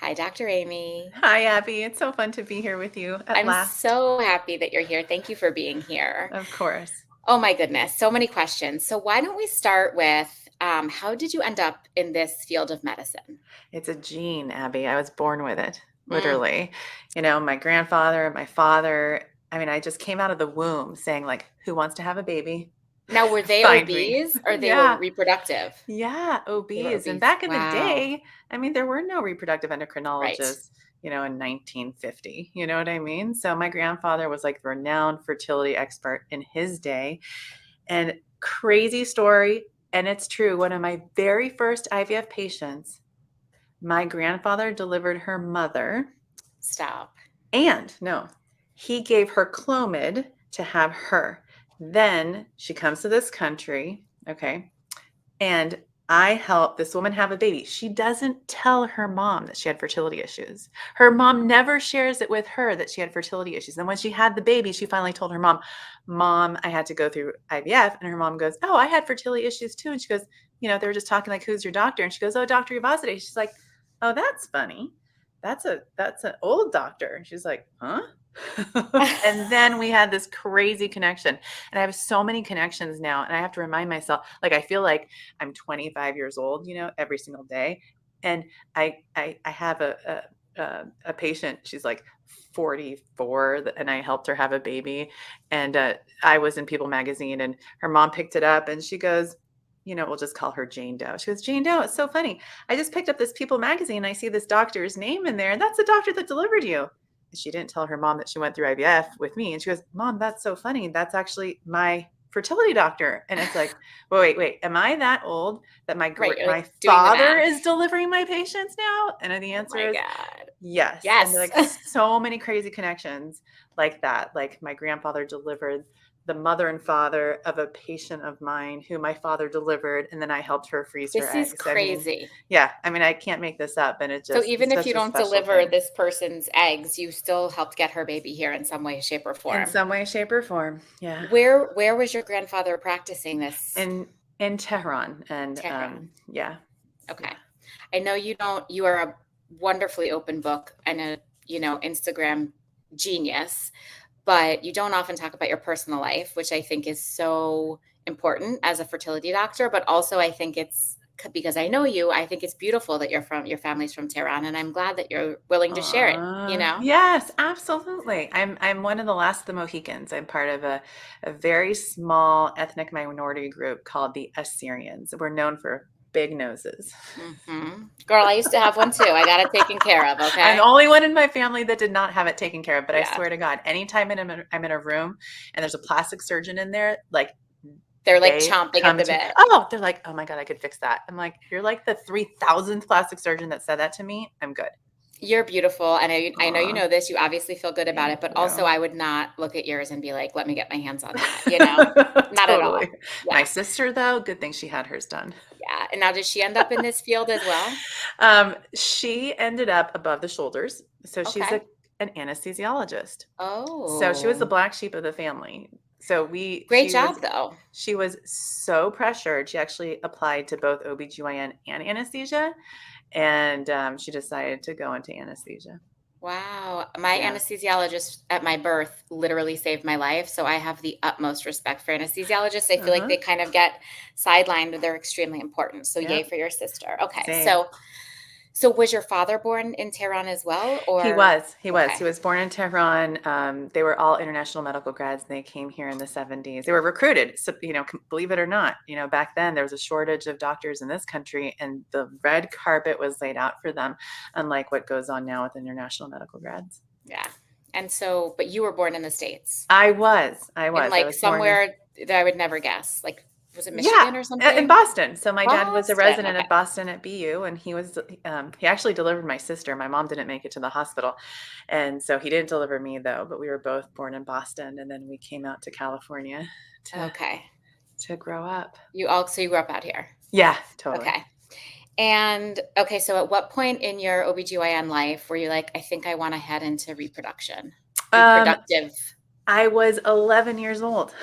Hi, Dr. Aimee. Hi, Abby. It's so fun to be here with you at I'm last. so happy that you're here. Thank you for being here. Of course. Oh my goodness, so many questions. So why don't we start with how did you end up in this field of medicine? It's a gene, Abby. I was born with it, Mm. literally. My grandfather, my father. I just came out of the womb saying, like, who wants to have a baby? Now, were they Find me. OBs or they were Yeah. reproductive? Yeah. They were OBs. And OBs. back in the Wow. day, there were no reproductive Right. endocrinologists, in 1950. You know what I mean? So my grandfather was like the renowned fertility expert in his day. And crazy story, and it's true. One of my very first IVF patients, my grandfather delivered her mother, Stop. and no, he gave her Clomid to have her. Then she comes to this country, okay, and I help this woman have a baby. She doesn't tell her mom that she had fertility issues. Her mom never shares it with her that she had fertility issues. And when she had the baby, she finally told her mom, Mom, I had to go through IVF. And her mom goes, Oh, I had fertility issues too. And she goes, They were just talking like, who's your doctor? And she goes, Oh, Dr. Eyvazzadeh. She's like, Oh, that's funny. That's an old doctor. And she's like, Huh? And then we had this crazy connection. And I have so many connections now. And I have to remind myself, like, I feel like I'm 25 years old, every single day. And I have a patient. She's like 44, and I helped her have a baby. And I was in People Magazine, and her mom picked it up, and she goes, we'll just call her Jane Doe. She goes, Jane Doe, it's so funny. I just picked up this People Magazine. I see this doctor's name in there, and that's the doctor that delivered you. And she didn't tell her mom that she went through IVF with me. And she goes, Mom, that's so funny. That's actually my fertility doctor. And it's like, wait, am I that old that Right, you're my like doing the father math. is delivering my patients now? And the Oh answer my is God. yes. And Yes. like so many crazy connections like that. Like my grandfather delivered the mother and father of a patient of mine who my father delivered, and then I helped her freeze her This is eggs. crazy. Yeah, I can't make this up. And So it's even if you such a don't special deliver thing this person's eggs, you still helped get her baby here in some way, shape, or in form. some way, shape, or form. Yeah. Where was your grandfather practicing this? in in Tehran, and Tehran. yeah, Okay. yeah. I know you are a wonderfully open book and a, Instagram genius, but you don't often talk about your personal life, which I think is so important as a fertility doctor, but also I think it's because I know you, I think it's beautiful that your family's from Tehran, and I'm glad that you're willing to share it. Yes, absolutely. I'm one of the last of the Mohicans. I'm part of a very small ethnic minority group called the Assyrians. We're known for big noses. Girl, I used to have one too. I got it taken care of, I'm the okay? only one in my family that did not have it taken care of, but I Yeah. swear to God, anytime I'm in a room and there's a plastic surgeon in there, like They're like they chomping at come the to, bit. oh, they're like, oh my God, I could fix that. I'm like, you're like the 3,000th plastic surgeon that said that to me. I'm good. You're beautiful, and I know you Aw, know this. You obviously feel good about it, thank but also you. I would not look at yours and be like, "Let me get my hands on that." Not at all. Totally. My Yeah, sister, though, good thing she had hers done. yeah. And now, did she end up in this field as well? She ended up above the shoulders. So she's Okay. an anesthesiologist. So she was the Oh, black sheep of the family. So great job, though. she was so pressured. She actually applied to both OBGYN and anesthesia, and she decided to go into anesthesia. Wow. My Yeah. anesthesiologist at my birth literally saved my life, so I have the utmost respect for anesthesiologists. I feel like Uh-huh. they kind of get sidelined, but they're extremely important. So yay Yep. for your sister. Okay, Same. so was your father born in Tehran as well, He or was. He was. okay? He was born in Tehran. They were all international medical grads, and they came here in the 70s. They were recruited. So, believe it or not, back then there was a shortage of doctors in this country, and the red carpet was laid out for them, unlike what goes on now with international medical grads. Yeah. And so, but you were born in the States, I was. I in was. I like was born in, somewhere that I would never guess. Like, was it yeah, Michigan or in something? Boston. So my dad was a Boston. resident Okay. of Boston at BU, and he actually delivered my sister. My mom didn't make it to the hospital, and so he didn't deliver me though. But we were both born in Boston, and then we came out to California to Okay. grow up. So you grew up out here. Yeah, totally. Okay. And okay, so at what point in your OBGYN life were you like, I think I want to head into reproduction? Um, Reproductive. I was 11 years old.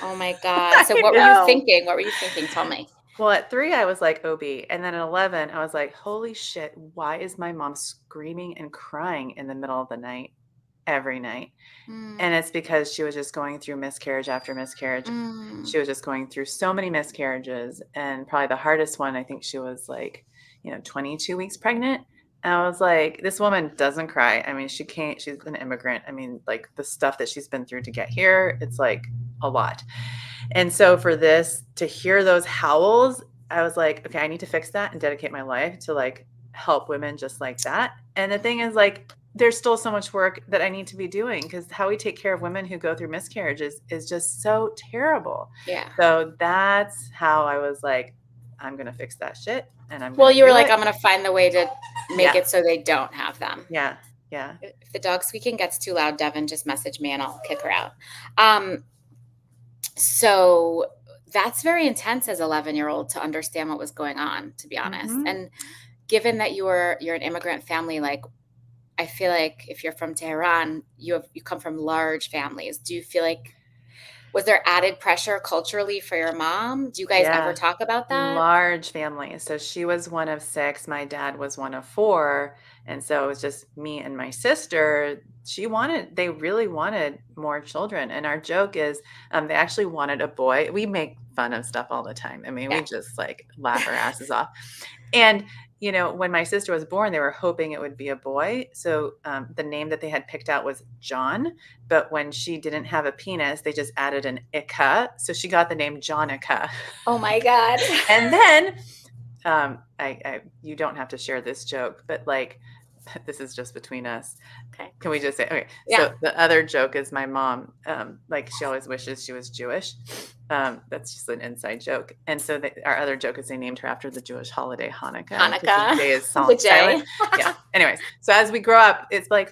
Oh my God. So I what were you know. thinking? What were you thinking? Tell me. Well, at 3, I was like OB. And then at 11, I was like, holy shit, why is my mom screaming and crying in the middle of the night every night? Mm, And it's because she was just going through miscarriage after miscarriage. mm. She was just going through so many miscarriages. And probably the hardest one, I think she was like, 22 weeks pregnant. And I was like, this woman doesn't cry. I mean, she can't, she's an immigrant. I mean, like the stuff that she's been through to get here, it's like a lot. And so for this, to hear those howls, I was like, okay, I need to fix that and dedicate my life to like help women just like that. And the thing is, like, there's still so much work that I need to be doing because how we take care of women who go through miscarriages is just so terrible. Yeah. So that's how I was like, I'm going to fix that shit and I'm Well, going to you were do like, it. I'm going to find the way to make Yeah. it so they don't have them. Yeah. Yeah. If the dog squeaking gets too loud, Devin, just message me and I'll kick her out. So that's very intense as 11-year-old to understand what was going on, to be honest. Mm-hmm. And given that you're an immigrant family, like I feel like if you're from Tehran, you come from large families. Do you feel like was there added pressure culturally for your mom? Do you guys ever Yeah. talk about that? Large family. So she was one of 6. My dad was one of 4. And so it was just me and my sister. They really wanted more children. And our joke is they actually wanted a boy. We make fun of stuff all the time. I mean, we Yeah. just like laugh our asses off. And, when my sister was born, they were hoping it would be a boy. So the name that they had picked out was John. But when she didn't have a penis, they just added an Ika. So she got the name Jonica. Oh my God. And then you don't have to share this joke, but like, this is just between us. Okay. Can we just say, okay. Yeah. So the other joke is my mom, like she always wishes she was Jewish. That's just an inside joke. And so our other joke is they named her after the Jewish holiday Hanukkah. Hanukkah. The J is The J. silent. Yeah. Anyways, so as we grow up, it's like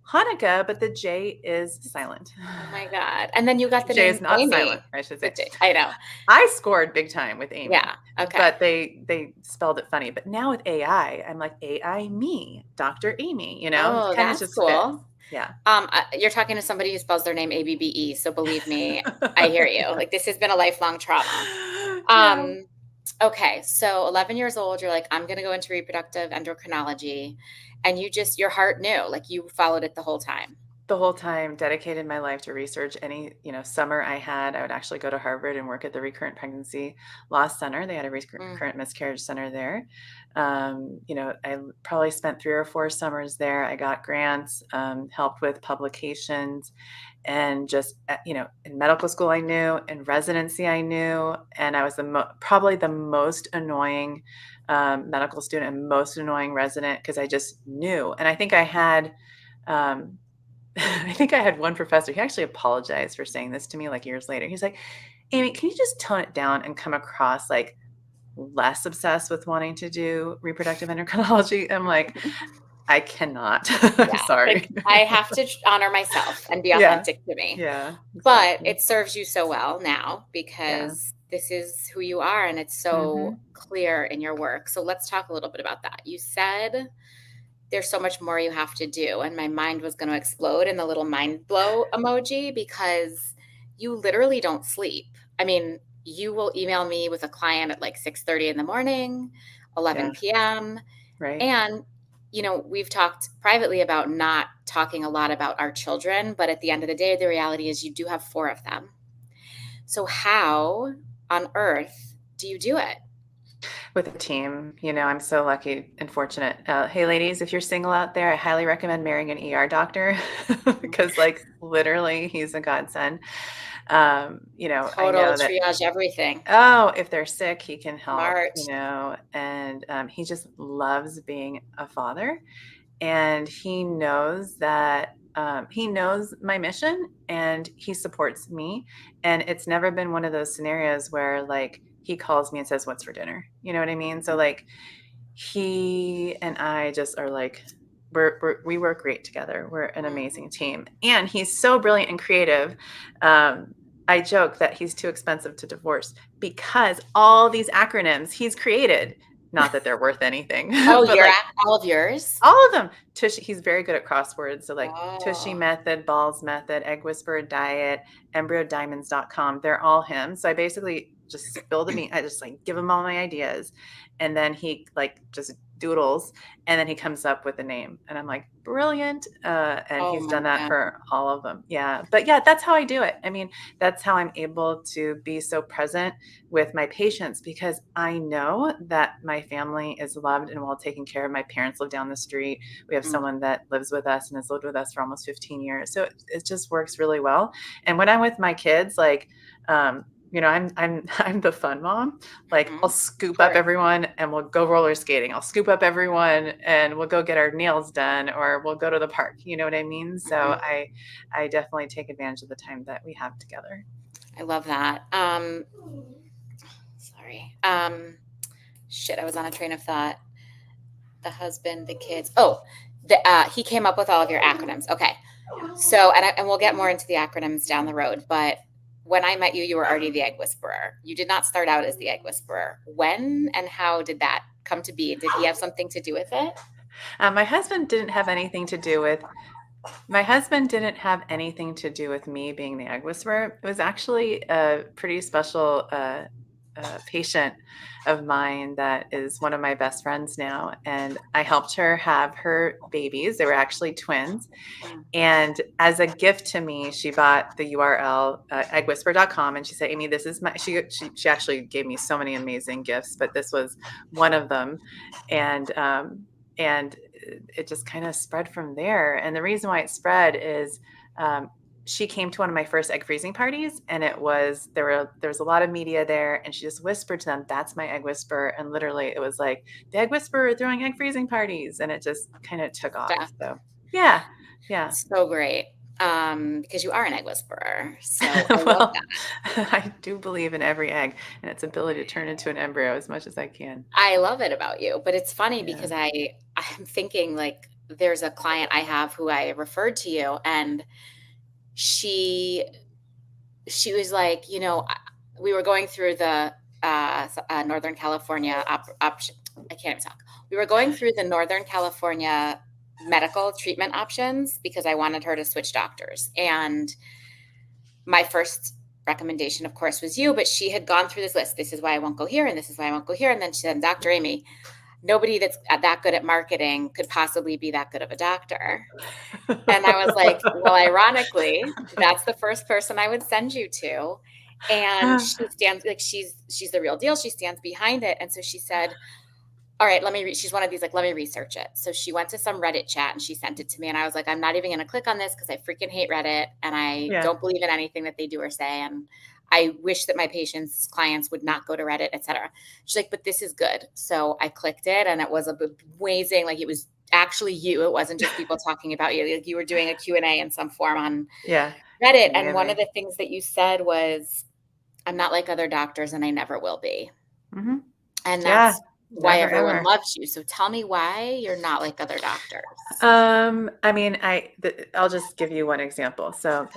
Hanukkah, but the J is silent. Oh my God. And then you got the J name is not Aimee. silent, I should say. I know. I scored big time with Aimee. Yeah. Okay. But they spelled it funny. But now with AI, I'm like AI me, Dr. Aimee, Oh, kind of that's just fit. cool. Yeah. You're talking to somebody who spells their name ABBE. So believe me, I hear you. Like this has been a lifelong trauma. Yeah. Okay. So 11 years old, you're like, I'm going to go into reproductive endocrinology. And your heart knew, like you followed it the whole time. The whole time dedicated my life to research. Any, summer I would actually go to Harvard and work at the Recurrent Pregnancy Loss Center. They had a recurrent miscarriage center there. I probably spent 3 or 4 summers there. I got grants, helped with publications, and just, in medical school I knew, in residency I knew, and I was probably the most annoying medical student and most annoying resident because I just knew. And I think I had one professor, he actually apologized for saying this to me like years later. He's like, Aimee, can you just tone it down and come across like less obsessed with wanting to do reproductive endocrinology? I'm like, I cannot. I'm sorry. Like, I have to honor myself and be authentic to me. Yeah. Exactly. But it serves you so well now because this is who you are and it's so clear in your work. So let's talk a little bit about that. You said there's so much more you have to do. And my mind was going to explode in the little mind blow emoji because you literally don't sleep. I mean, you will email me with a client at like 6:30 in the morning, 11 p.m. Right. And, we've talked privately about not talking a lot about our children, but at the end of the day, the reality is you do have 4 of them. So how on earth do you do it? With a team, I'm so lucky and fortunate. Hey, ladies, if you're single out there, I highly recommend marrying an ER doctor because, like, literally, he's a godsend. Total I know that triage everything. Oh, if they're sick, he can help. Smart. And he just loves being a father, and he knows that he knows my mission, and he supports me. And it's never been one of those scenarios where like he calls me and says, "What's for dinner?" You know what I mean? So like he and I just are like we work great together. We're an amazing team, and he's so brilliant and creative. I joke that he's too expensive to divorce because all these acronyms he's created. Not that they're worth anything, Oh, but like all of yours? all of them. Tushy, he's very good at crosswords. So like Tushy Oh. Method, Balls Method, Eggwhisperer Diet, embryodiamonds.com. They're all him. So I basically just spill the meat. I just like give him all my ideas. And then he like just doodles and then he comes up with a name. And I'm like, brilliant. And Oh he's my done that God. for all of them. Yeah. But yeah, that's how I do it. I mean, that's how I'm able to be so present with my patients because I know that my family is loved and well taken care of. My parents live down the street. We have Mm. someone that lives with us and has lived with us for almost 15 years. So it just works really well. And when I'm with my kids, like, I'm the fun mom. Like I'll Mhm. Of scoop up course. everyone and we'll go roller skating. I'll scoop up everyone and we'll go get our nails done or we'll go to the park. You know what I mean? So Mhm. I definitely take advantage of the time that we have together. I love that. Sorry. Shit, I was on a train of thought. The husband, the kids. Oh, he came up with all of your acronyms. Okay. So, and we'll get more into the acronyms down the road, but when I met you, you were already the egg whisperer. You did not start out as the egg whisperer. When and how did that come to be? Did he have something to do with it? My husband didn't have anything to do with me being the egg whisperer. It was actually a pretty special patient of mine that is one of my best friends now. And I helped her have her babies. They were actually twins. Mm. And as a gift to me, she bought the URL eggwhisper.com and she said, Amy, this is she actually gave me so many amazing gifts, but this was one of them. And it just kind of spread from there. And the reason why it spread is she came to one of my first egg freezing parties and there was a lot of media there and she just whispered to them, that's my egg whisperer. And literally it was like the egg whisperer throwing egg freezing parties. And it just kind of took off. Stuff. So yeah. Yeah. So great. Because you are an egg whisperer. So I love Well, that. I do believe in every egg and its ability to turn into an embryo as much as I can. I love it about you. But it's funny Yeah. because I'm thinking like there's a client I have who I referred to you, and she she was like, we were going through the Northern California option. I can't even talk. We were going through the Northern California medical treatment options because I wanted her to switch doctors. And my first recommendation, of course, was you, but she had gone through this list. This is why I won't go here, and this is why I won't go here. And then she said, Dr. Amy, nobody that's that good at marketing could possibly be that good of a doctor. And I was like, well, ironically, that's the first person I would send you to. And she stands like she's the real deal. She stands behind it. And so she said, all right, she's one of these, like, let me research it. So she went to some Reddit chat and she sent it to me. And I was like, I'm not even going to click on this because I freaking hate Reddit and I Yeah. don't believe in anything that they do or say. And I wish that my clients would not go to Reddit, etc. She's like, but this is good. So I clicked it and it was amazing. Like, it was actually you. It wasn't just people talking about you. Like, you were doing a Q&A in some form on Yeah. Reddit. And one of Amazing. the things that you said was, I'm not like other doctors and I never will be. Hmm. And Yeah. that's why Never, everyone ever. loves you. So tell me why you're not like other doctors. I mean, I'll just give you one example. So,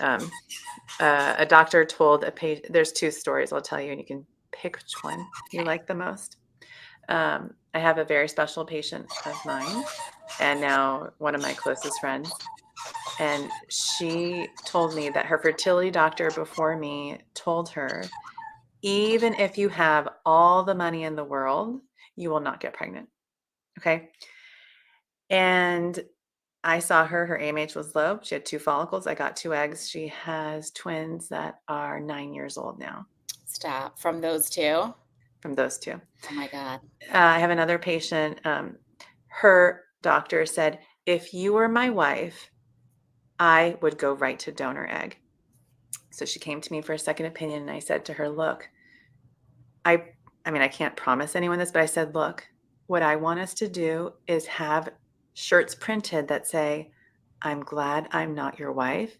a doctor told a patient, there's two stories I'll tell you, and you can pick which one you Okay. like the most. I have a very special patient of mine, and now one of my closest friends. And she told me that her fertility doctor before me told her, even if you have all the money in the world, you will not get pregnant. Okay. And I saw her AMH was low. She had two follicles. I got two eggs. She has twins that are 9 years old now Stop. From those two? from those two. Oh my God. I have another patient. Her doctor said, if you were my wife, I would go right to donor egg. So she came to me for a second opinion and I said to her, look, I I mean, I can't promise anyone this, but I said, look, what I want us to do is have shirts printed that say, I'm glad I'm not your wife.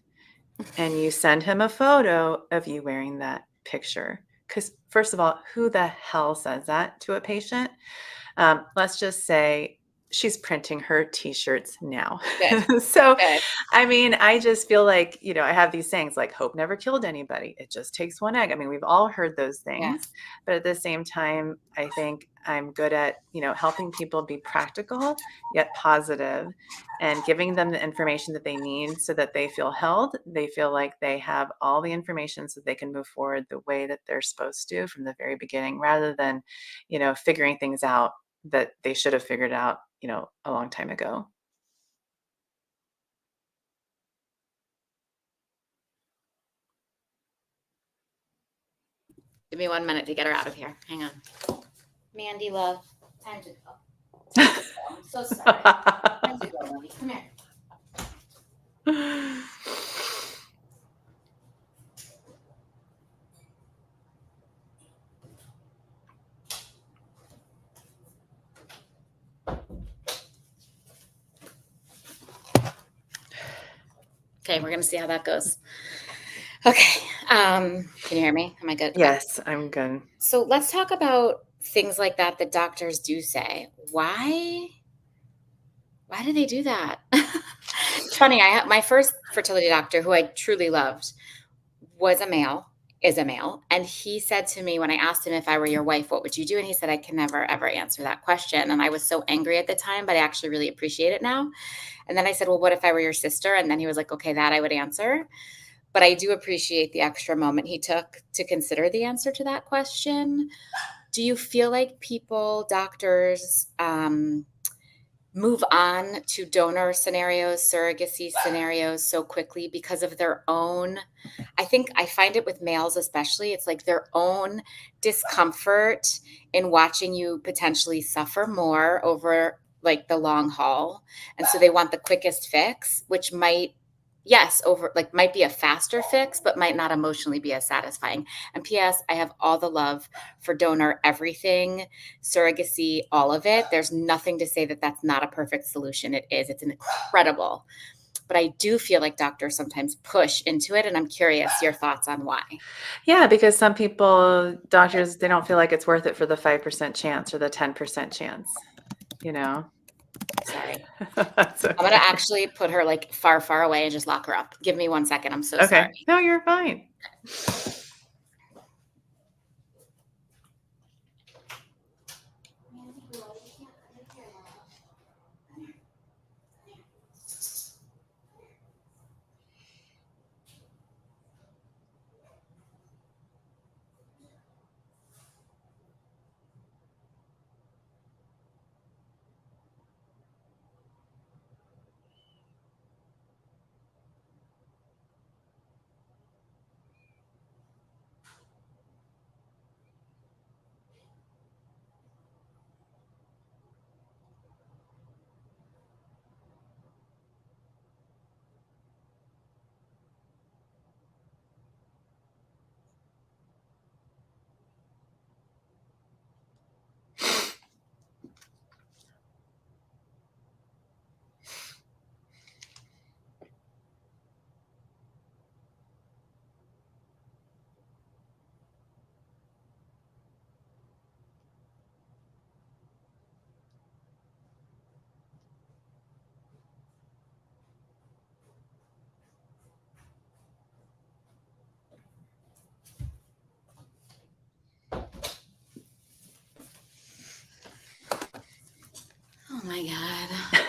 And you send him a photo of you wearing that picture. Because, first of all, who the hell says that to a patient? Let's just say She's printing her t-shirts now. Good, So, good. I mean, I just feel like, I have these sayings like hope never killed anybody. It just takes one egg. I mean, we've all heard those things, Yes. but at the same time, I think I'm good at, helping people be practical yet positive and giving them the information that they need so that they feel held. They feel like they have all the information so they can move forward the way that they're supposed to from the very beginning rather than, figuring things out that they should have figured out, a long time ago. Give me 1 minute to get her out of here. Hang on. Mandy, love, time to go. Time to go. I'm so sorry. Time to go, Mandy. Come here. Okay, we're gonna see how that goes. Okay. Can you hear me? Am I good? Okay. Yes, I'm good. So let's talk about things like that that doctors do say. Why do they do that? It's funny. I had my first fertility doctor, who I truly loved, was a male, is a male, and he said to me when I asked him, if I were your wife, what would you do? And he said, I can never ever answer that question. And I was so angry at the time, but I actually really appreciate it now. And then I said, well, what if I were your sister? And then he was like, okay, that I would answer. But I do appreciate the extra moment he took to consider the answer to that question. Do you feel like people, doctors, move on to donor scenarios, surrogacy scenarios so quickly because of their own? I think I find it with males especially, it's like their own discomfort in watching you potentially suffer more over like the long haul. And so they want the quickest fix, which might, yes, over like might be a faster fix, but might not emotionally be as satisfying. And PS, I have all the love for donor everything, surrogacy, all of it. There's nothing to say that that's not a perfect solution. It is. It's incredible. But I do feel like doctors sometimes push into it. And I'm curious your thoughts on why. Yeah, because some people, doctors, they don't feel like it's worth it for the 5% chance or the 10% chance, you know? Sorry. That's I'm going to okay. actually put her like far, far away and just lock her up. Give me 1 second. I'm so Okay. sorry. No, you're fine. Oh my God.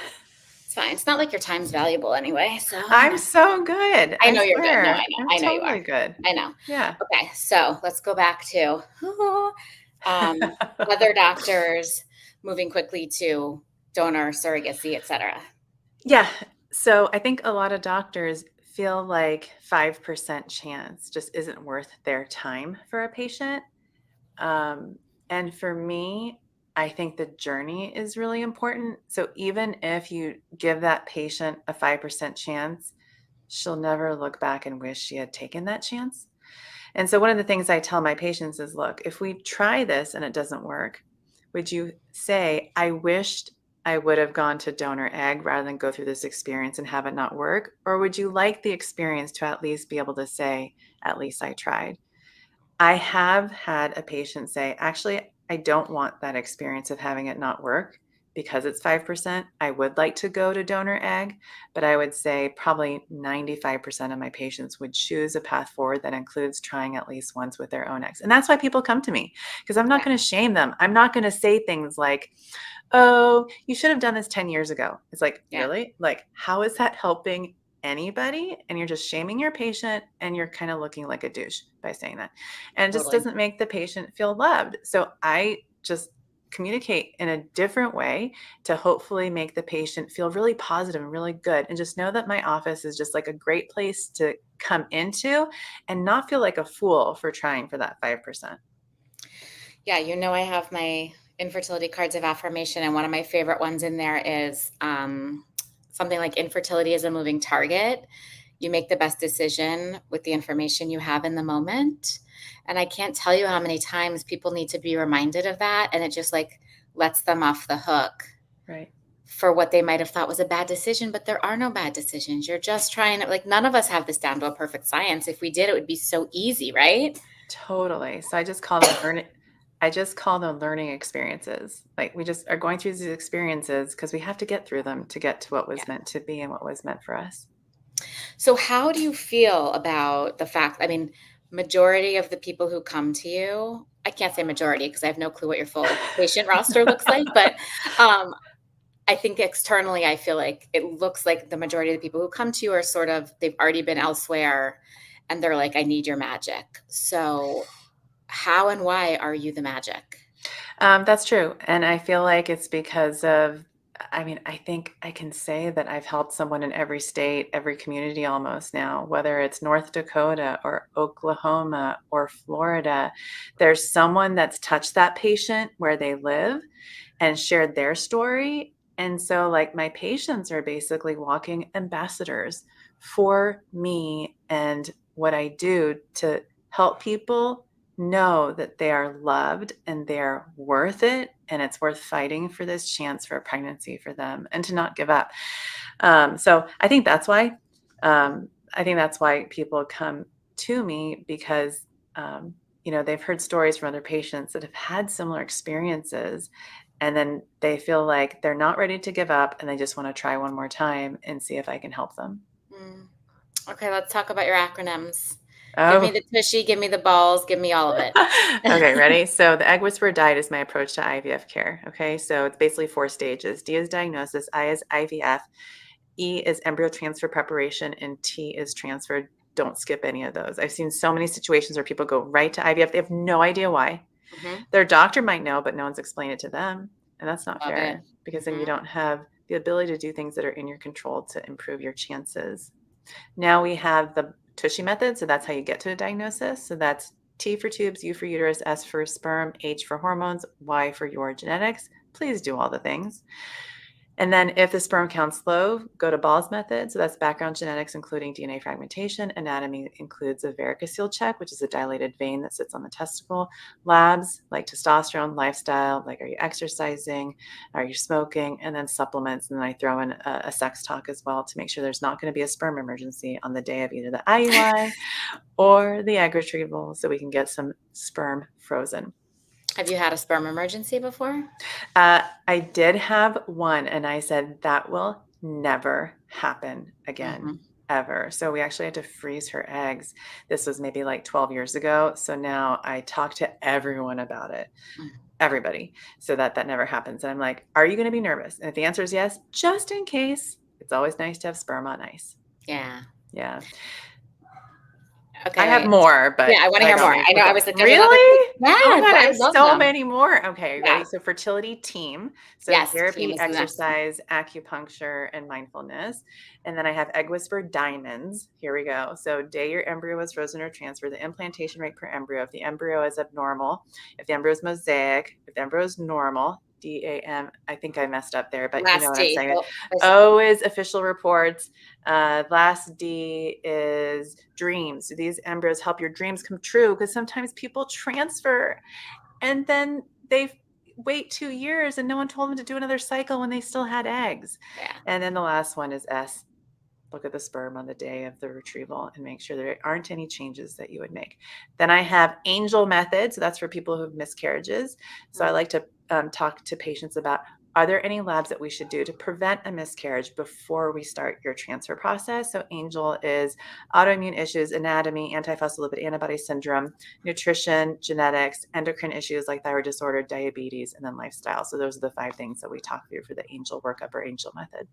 It's fine. It's not like your time's valuable anyway. So I'm so good. I I know you're good. No, I swear. know. I'm I know you totally are. good. I know. Yeah. Okay. So let's go back to um, other doctors moving quickly to donor surrogacy, et cetera. Yeah. So I think a lot of doctors feel like 5% chance just isn't worth their time for a patient. And for me, I think the journey is really important. So even if you give that patient a 5% chance, she'll never look back and wish she had taken that chance. And so one of the things I tell my patients is, look, if we try this and it doesn't work, would you say, I wished I would have gone to donor egg rather than go through this experience and have it not work? Or would you like the experience to at least be able to say, at least I tried? I have had a patient say, actually, I don't want that experience of having it not work because it's 5%, I would like to go to donor egg, but I would say probably 95% of my patients would choose a path forward that includes trying at least once with their own eggs. And that's why people come to me, because I'm not Yeah. going to shame them. I'm not going to say things like, oh, you should have done this 10 years ago. It's like, Yeah. really? Like, how is that helping anybody? And you're just shaming your patient, and you're kind of looking like a douche by saying that. And it just Totally. doesn't make the patient feel loved. So I just communicate in a different way to hopefully make the patient feel really positive and really good. And just know that my office is just like a great place to come into and not feel like a fool for trying for that 5%. Yeah, I have my infertility cards of affirmation, and one of my favorite ones in there is something like infertility is a moving target. You make the best decision with the information you have in the moment. And I can't tell you how many times people need to be reminded of that, and it just like lets them off the hook Right. for what they might have thought was a bad decision, but there are no bad decisions. You're just trying to, like, none of us have this down to a perfect science. If we did, it would be so easy, right? Totally. So I just call them learning experiences. Like we just are going through these experiences because we have to get through them to get to what was Yeah. meant to be and what was meant for us. So how do you feel about the fact, I mean, majority of the people who come to you, I can't say majority because I have no clue what your full patient roster looks like, but um, I think externally, I feel like it looks like the majority of the people who come to you are sort of, they've already been elsewhere and they're like, I need your magic. So how and why are you the magic? That's true. And I feel like it's because of, I mean, I think I can say that I've helped someone in every state, every community almost now, whether it's North Dakota or Oklahoma or Florida. There's someone that's touched that patient where they live and shared their story. And so, like, my patients are basically walking ambassadors for me and what I do to help people know that they are loved and they're worth it. And it's worth fighting for this chance for a pregnancy for them and to not give up. So I think that's why. I think that's why people come to me because, they've heard stories from other patients that have had similar experiences and then they feel like they're not ready to give up and they just want to try one more time and see if I can help them. Mm. Okay, let's talk about your acronyms. Give me Oh, the tushy, give me the balls, give me all of it. okay, ready? So the egg whisperer diet is my approach to IVF care. Okay, so it's basically 4 stages. D is diagnosis, I is IVF, E is embryo transfer preparation, and T is transfer. Don't skip any of those. I've seen so many situations where people go right to IVF. They have no idea why. Mhm. Their doctor might know, but no one's explained it to them. And that's not Love it. fair because then you Mhm. don't have the ability to do things that are in your control to improve your chances. Now we have the TUSHY method. So that's how you get to a diagnosis. So that's T for tubes, U for uterus, S for sperm, H for hormones, Y for your genetics. Please do all the things. And then if the sperm count's low, go to Ball's method. So that's background genetics, including DNA fragmentation. Anatomy includes a varicocele check, which is a dilated vein that sits on the testicle. Labs like testosterone, lifestyle, like are you exercising? Are you smoking? And then supplements. And then I throw in a sex talk as well to make sure there's not going to be a sperm emergency on the day of either the IUI or the egg retrieval so we can get some sperm frozen. Have you had a sperm emergency before? I did have one, and I said, that will never happen again, Mhm. ever. So we actually had to freeze her eggs. This was maybe like 12 years ago. So now I talk to everyone about it, Mm. everybody, so that that never happens. And I'm like, are you going to be nervous? And if the answer is yes, just in case, it's always nice to have sperm on ice. Yeah. Yeah. I have Okay. more, Yeah, I but wanna I hear don't more. need I to know I go. was like, there's another Really? Oh my yes, God, I I have love so them. many more. Okay, Yeah. ready? So fertility team. So Yes, team therapy, is the next one. exercise, acupuncture, and mindfulness. And then I have egg whisper diamonds. Here we go. So day your embryo was frozen or transferred, the implantation rate per embryo. If the embryo is abnormal, if the embryo is mosaic, if the embryo is normal, DAM. I think I messed up there, but you know Last what I'm D. saying. Well, O is official reports. Last D is dreams. So these embryos help your dreams come true because sometimes people transfer and then they wait 2 years and no one told them to do another cycle when they still had eggs. yeah. And then the last one is S. Look at the sperm on the day of the retrieval and make sure there aren't any changes that you would make. Then I have angel method. So that's for people who have miscarriages. So I Mm. like to talk to patients about are there any labs that we should do to prevent a miscarriage before we start your transfer process? So Angel is autoimmune issues, anatomy, antiphospholipid antibody syndrome, nutrition, genetics, endocrine issues like thyroid disorder, diabetes, and then lifestyle. So those are the 5 things that we talk through for the Angel workup or Angel method.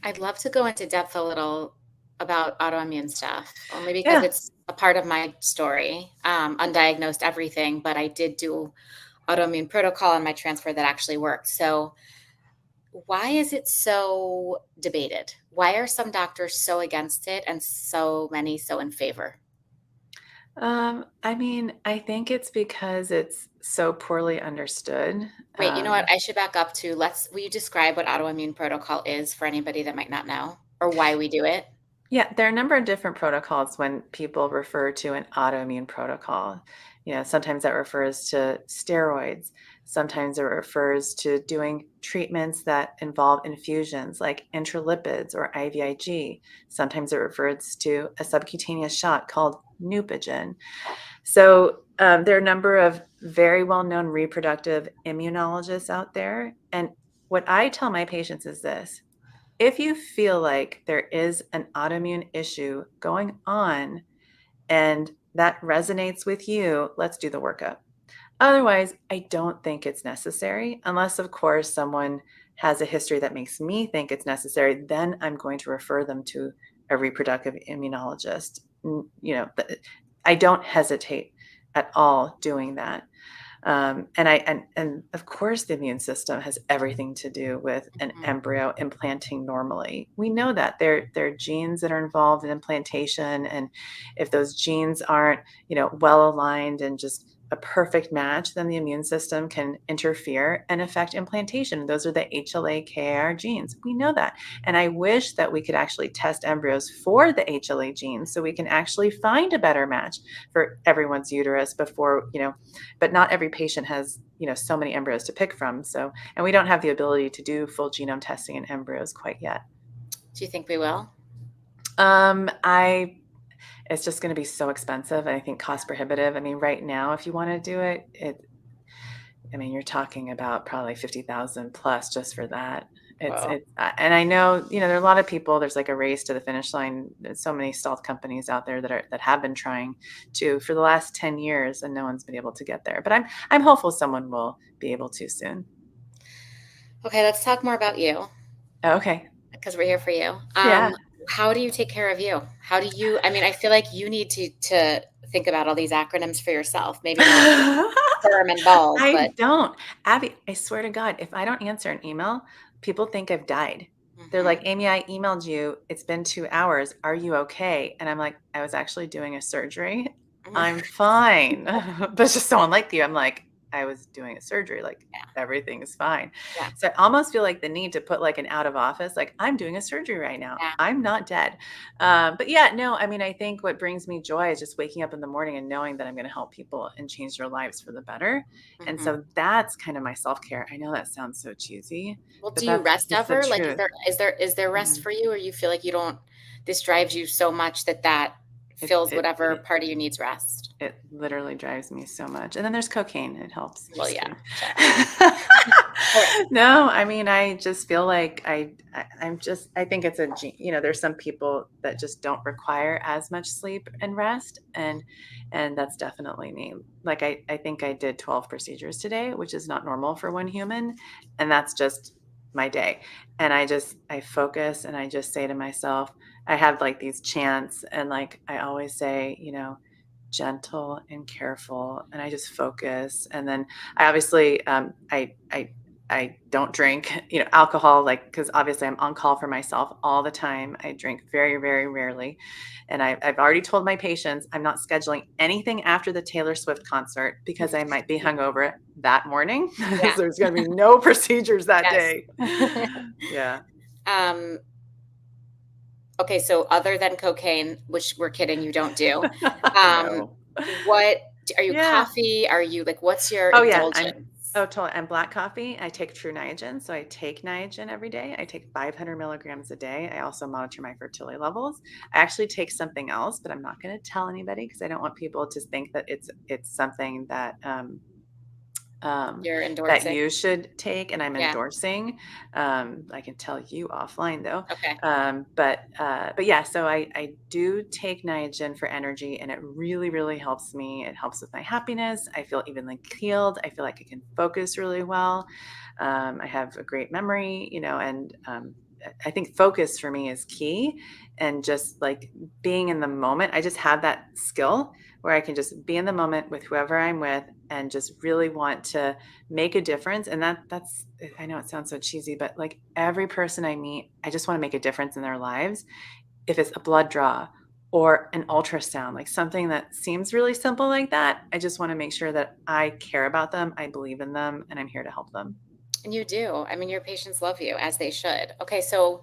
I'd love to go into depth a little about autoimmune stuff, only because Yeah. it's a part of my story. Undiagnosed everything, but I did do autoimmune protocol on my transfer that actually worked. So why is it so debated? Why are some doctors so against it and so many so in favor? I mean, I think it's because it's so poorly understood. Wait, you know what? I should back up to will you describe what autoimmune protocol is for anybody that might not know or why we do it? Yeah, there are a number of different protocols when people refer to an autoimmune protocol. Sometimes that refers to steroids. Sometimes it refers to doing treatments that involve infusions like intralipids or IVIG. Sometimes it refers to a subcutaneous shot called Neupogen. So there are a number of very well-known reproductive immunologists out there. And what I tell my patients is this: if you feel like there is an autoimmune issue going on and that resonates with you, let's do the workup. Otherwise, I don't think it's necessary, unless, of course, someone has a history that makes me think it's necessary. Then I'm going to refer them to a reproductive immunologist. I don't hesitate at all doing that. And of course, the immune system has everything to do with an Mhm. embryo implanting normally. We know that there are genes that are involved in implantation, and if those genes aren't, well aligned and just a perfect match, then the immune system can interfere and affect implantation. Those are the HLA-KR genes. We know that. And I wish that we could actually test embryos for the HLA genes so we can actually find a better match for everyone's uterus before, but not every patient has, so many embryos to pick from. So, and we don't have the ability to do full genome testing in embryos quite yet. Do you think we will? I It's just going to be so expensive, and I think cost prohibitive. I mean, right now, if you want to do you're talking about probably 50,000 plus just for that. Well, And I know, there are a lot of people, there's like a race to the finish line. There's so many stealth companies out there that have been trying to for the last 10 years, and no one's been able to get there. But I'm hopeful someone will be able to soon. okay, let's talk more about you Oh, okay. because we're here for you. Yeah. How do you take care of you? How do you, I mean, I feel like you need to think about all these acronyms for yourself. Maybe not sperm and balls, I but don't. Abby, I swear to God, if I don't answer an email, people think I've died. They're like, mhm, Aimee, I emailed you. It's been 2 hours. Are you okay? And I'm like, I was actually doing a surgery. mhm, I'm fine. But just someone like you, I'm like, I was doing a surgery. Like, yeah, everything is fine. yeah, So I almost feel like the need to put like an out of office, like, I'm doing a surgery right now. yeah, I'm not dead. But yeah, no, I mean, I think what brings me joy is just waking up in the morning and knowing that I'm going to help people and change their lives for the better. And mhm. so that's kind of my self-care. I know that sounds so cheesy, Well, but do you that's rest just the ever? Like, truth. is there rest Mhm. for you, or you feel like you don't, this drives you so much that It fills it whatever it part of you needs rest? it literally drives me so much. And then there's cocaine. It helps. Well, Just yeah, kidding. sure. All right. No, I mean, I just feel like I think it's there's some people that just don't require as much sleep and rest, and that's definitely me. Like I think I did 12 procedures today, which is not normal for one human, and that's just my day. And I focus and I just say to myself, I have like these chants, and like I always say, gentle and careful, and I just focus. And then I obviously I don't drink, alcohol, like, because obviously I'm on call for myself all the time. I drink very, very rarely. And I've already told my patients I'm not scheduling anything after the Taylor Swift concert because I might be hungover that morning. So Yeah. there's going to be no procedures that Yes. day. Yeah. Um, okay, so other than cocaine, which we're kidding, you don't do, um, No. what are you Yeah. coffee? Are you like, what's your Oh, yeah, indulgence? totally. And black coffee, I take True Niagen, so I take Niagen every day. I take 500 milligrams a day. I also monitor my fertility levels. I actually take something else, but I'm not going to tell anybody because I don't want people to think that it's something that You're that endorsing. you should take, and I'm Yeah. endorsing. I can tell you offline though. Okay. But yeah, so I do take Niagen for energy, and it really, really helps me. It helps with my happiness. I feel evenly keeled. I feel like I can focus really well. I have a great memory, and I think focus for me is key, and just like being in the moment. I just have that skill where I can just be in the moment with whoever I'm with and just really want to make a difference. And that's I know it sounds so cheesy, but like every person I meet, I just want to make a difference in their lives. If it's a blood draw or an ultrasound, like something that seems really simple like that, I just want to make sure that I care about them, I believe in them, and I'm here to help them. And you do. I mean, your patients love you as they should. Okay, so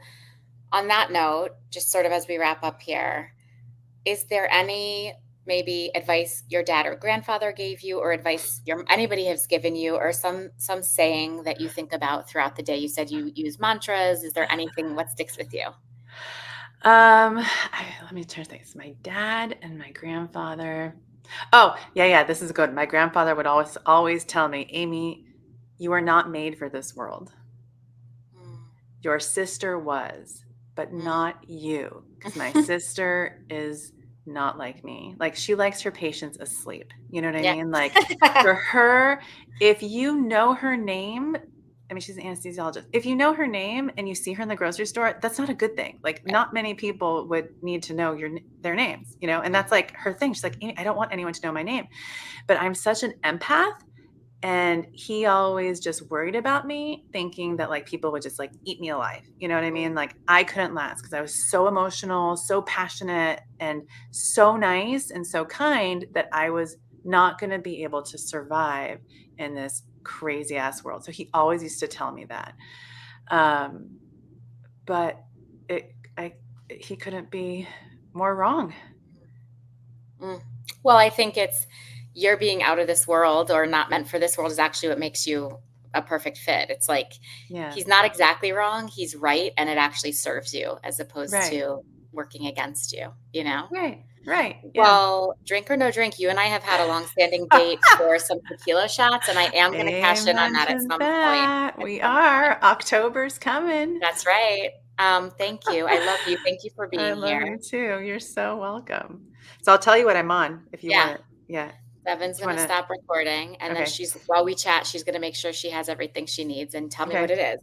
on that note, just sort of as we wrap up here, is there any maybe advice your dad or grandfather gave you, or advice anybody has given you, or some saying that you think about throughout the day? You said you use mantras. Is there anything what sticks with you? Let me turn things. My dad and my grandfather. Oh, yeah, this is good. My grandfather would always tell me, Aimee, you are not made for this world. Mm, Your sister was, but mm. not you, because my sister is not like me. Like, she likes her patients asleep. You know what I Yeah. mean? Like, for her, if you know her name, I mean, she's an anesthesiologist. If you know her name and you see her in the grocery store, that's not a good thing. Like, Right. not many people would need to know their names, and that's like her thing. She's like, I don't want anyone to know my name, but I'm such an empath, and he always just worried about me, thinking that like people would just like eat me alive. You know what I Mm, mean? Like, I couldn't last because I was so emotional, so passionate, and so nice and so kind that I was not going to be able to survive in this crazy ass world. So he always used to tell me that. Um, but it, I, he couldn't be more wrong. mm. Well, I think it's you're being out of this world or not meant for this world is actually what makes you a perfect fit. It's like Yeah. he's not exactly wrong, he's right, and it actually serves you as opposed Right. to working against you, you know? Right. Right. Yeah. Well, drink or no drink, you and I have had a long-standing date for some tequila shots, and I am gonna cash in on Amen that to that. at We some point. are. October's coming. That's right. Thank you. I love you. Thank you for I being love here. you too. You're so welcome. So I'll tell you what I'm on if you Yeah. want it. Yeah. Evan's Do you gonna want to? stop recording, and then Okay. while we chat, she's gonna make sure she has everything she needs and tell me what Okay. it is.